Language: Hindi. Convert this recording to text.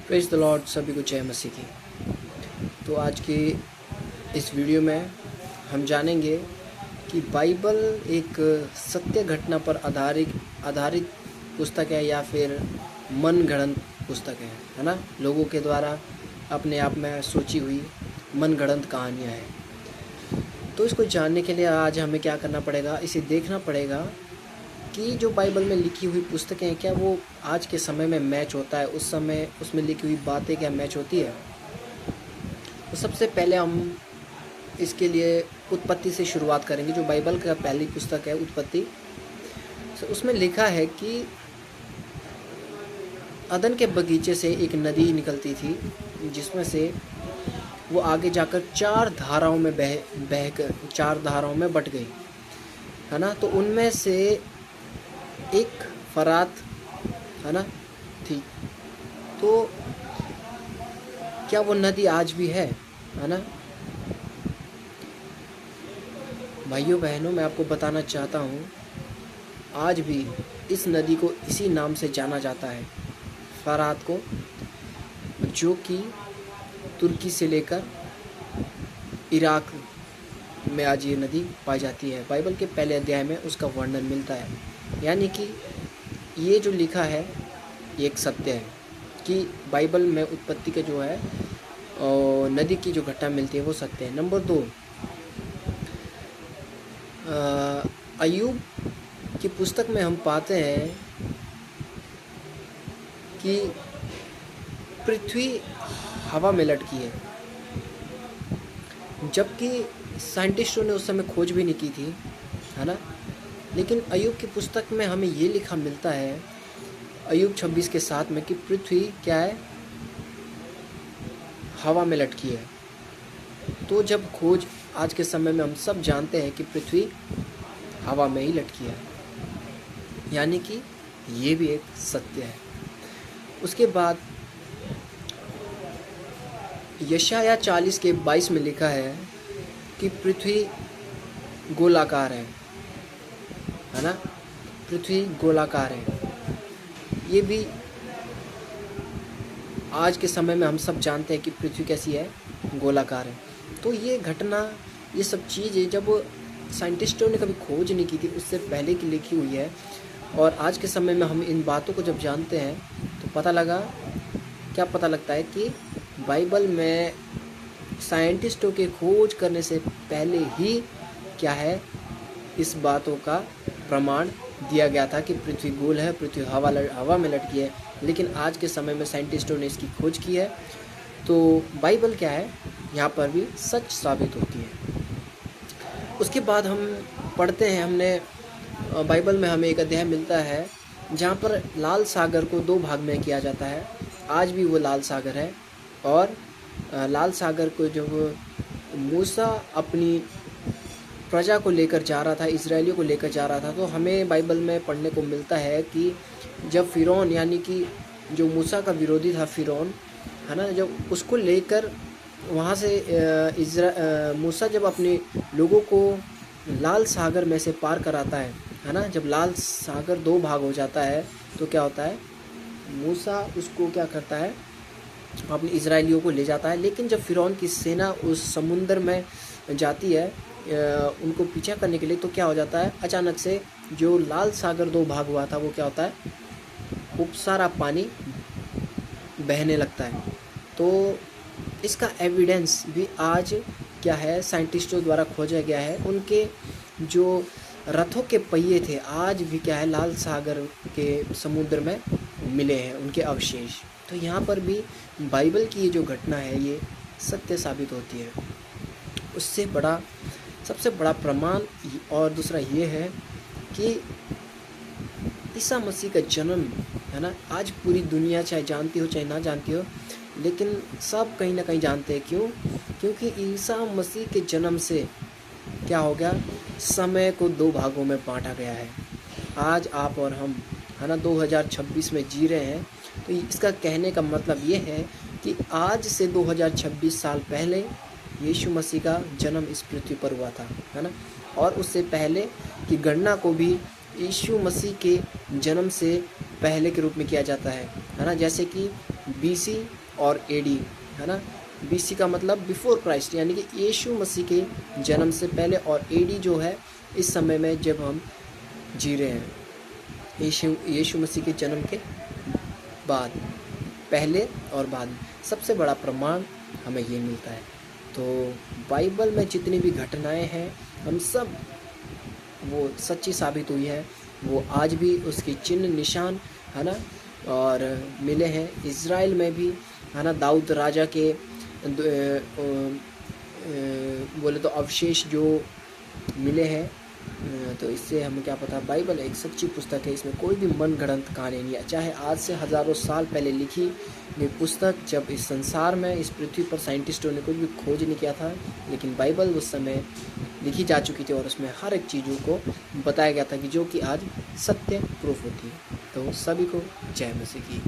Praise the Lord. सभी को जय मसीह की। तो आज की इस वीडियो में हम जानेंगे कि बाइबल एक सत्य घटना पर आधारित पुस्तक है या फिर मनगढ़ंत पुस्तक है ना। लोगों के द्वारा अपने आप में सोची हुई मनगढ़ंत कहानियाँ हैं। तो इसको जानने के लिए आज हमें क्या करना पड़ेगा, इसे देखना पड़ेगा कि जो बाइबल में लिखी हुई पुस्तकें हैं क्या वो आज के समय में मैच होता है, उस समय उसमें लिखी हुई बातें क्या मैच होती है। तो सबसे पहले हम इसके लिए उत्पत्ति से शुरुआत करेंगे। जो बाइबल का पहली पुस्तक है उत्पत्ति, तो उसमें लिखा है कि अदन के बगीचे से एक नदी निकलती थी जिसमें से वो आगे जाकर चार धाराओं में बट गई है ना। तो उनमें से एक फरात है ना थी। तो क्या वो नदी आज भी है ना। भाइयों बहनों, मैं आपको बताना चाहता हूँ आज भी इस नदी को इसी नाम से जाना जाता है, फरात को, जो कि तुर्की से लेकर इराक में आज ये नदी पाई जाती है। बाइबल के पहले अध्याय में उसका वर्णन मिलता है। यानी कि ये जो लिखा है ये एक सत्य है कि बाइबल में उत्पत्ति के जो है और नदी की जो घटना मिलती है वो सत्य है। नंबर 2, अय्यूब की पुस्तक में हम पाते हैं कि पृथ्वी हवा में लटकी है, जबकि साइंटिस्टों ने उस समय खोज भी नहीं की थी है ना। लेकिन अय्यूब की पुस्तक में हमें ये लिखा मिलता है अय्यूब 26:7 में कि पृथ्वी क्या है, हवा में लटकी है। तो जब खोज आज के समय में हम सब जानते हैं कि पृथ्वी हवा में ही लटकी है, यानी कि ये भी एक सत्य है। उसके बाद यशायाह 40:22 में लिखा है कि पृथ्वी गोलाकार है ना। पृथ्वी गोलाकार है, ये भी आज के समय में हम सब जानते हैं कि पृथ्वी कैसी है, गोलाकार है। तो ये घटना, ये सब चीज़ें जब साइंटिस्टों ने कभी खोज नहीं की थी, उससे पहले की लिखी हुई है। और आज के समय में हम इन बातों को जब जानते हैं तो पता लगता है कि बाइबल में साइंटिस्टों के खोज करने से पहले ही क्या है, इस बातों का प्रमाण दिया गया था कि पृथ्वी गोल है, पृथ्वी हवा में लटकी है। लेकिन आज के समय में साइंटिस्टों ने इसकी खोज की है, तो बाइबल क्या है, यहाँ पर भी सच साबित होती है। उसके बाद हम पढ़ते हैं, हमने बाइबल में हमें एक अध्याय मिलता है जहाँ पर लाल सागर को 2 भाग में किया जाता है। आज भी वो लाल सागर है। और लाल सागर को जब मूसा अपनी प्रजा को लेकर जा रहा था, इजरायलियों को लेकर जा रहा था, तो हमें बाइबल में पढ़ने को मिलता है कि जब फ़िरौन, यानी कि जो मूसा का विरोधी था फ़िरौन है ना, जब उसको लेकर वहाँ से मूसा जब अपने लोगों को लाल सागर में से पार कराता है ना, जब लाल सागर 2 भाग हो जाता है तो क्या होता है, मूसा उसको क्या करता है, अपने इजरायलियों को ले जाता है। लेकिन जब फ़िरौन की सेना उस समुंदर में जाती है उनको पीछा करने के लिए, तो क्या हो जाता है, अचानक से जो लाल सागर 2 भाग हुआ था वो क्या होता है, खूब सारा पानी बहने लगता है। तो इसका एविडेंस भी आज क्या है, साइंटिस्टों द्वारा खोजा गया है। उनके जो रथों के पहिए थे आज भी क्या है, लाल सागर के समुद्र में मिले हैं उनके अवशेष। तो यहाँ पर भी बाइबल की ये जो घटना है ये सत्य साबित होती है। उससे बड़ा, सबसे बड़ा प्रमाण और दूसरा ये है कि ईसा मसीह का जन्म है ना, आज पूरी दुनिया चाहे जानती हो चाहे ना जानती हो, लेकिन सब कहीं ना कहीं जानते हैं। क्यों? क्योंकि ईसा मसीह के जन्म से क्या हो गया, समय को 2 भागों में बांटा गया है। आज आप और हम है ना 2026 में जी रहे हैं। तो इसका कहने का मतलब ये है कि आज से 2026 साल पहले यीशु मसीह का जन्म इस पृथ्वी पर हुआ था है ना। और उससे पहले की गणना को भी यीशु मसीह के जन्म से पहले के रूप में किया जाता है ना। जैसे कि बीसी और एडी, है ना। बीसी का मतलब बिफोर क्राइस्ट, यानी कि यीशु मसीह के जन्म से पहले, और एडी जो है इस समय में जब हम जी रहे हैं, यीशु मसीह के जन्म के बाद, पहले और बाद में। सबसे बड़ा प्रमाण हमें ये मिलता है। तो बाइबल में जितनी भी घटनाएं हैं हम सब वो सच्ची साबित हुई है, वो आज भी उसकी चिन्ह निशान, है ना, और मिले हैं इज़राइल में भी, है ना। दाऊद राजा के बोले तो अवशेष जो मिले हैं। तो इससे हमें क्या पता, बाइबल एक सच्ची पुस्तक है, इसमें कोई भी मन गढ़ंत कहानी नहीं है। चाहे आज से हज़ारों साल पहले लिखी गई पुस्तक, जब इस संसार में, इस पृथ्वी पर साइंटिस्टों ने कुछ भी खोज नहीं किया था, लेकिन बाइबल उस समय लिखी जा चुकी थी और उसमें हर एक चीज़ों को बताया गया था कि जो कि आज सत्य प्रूफ होती है। तो सभी को जय मसीह की।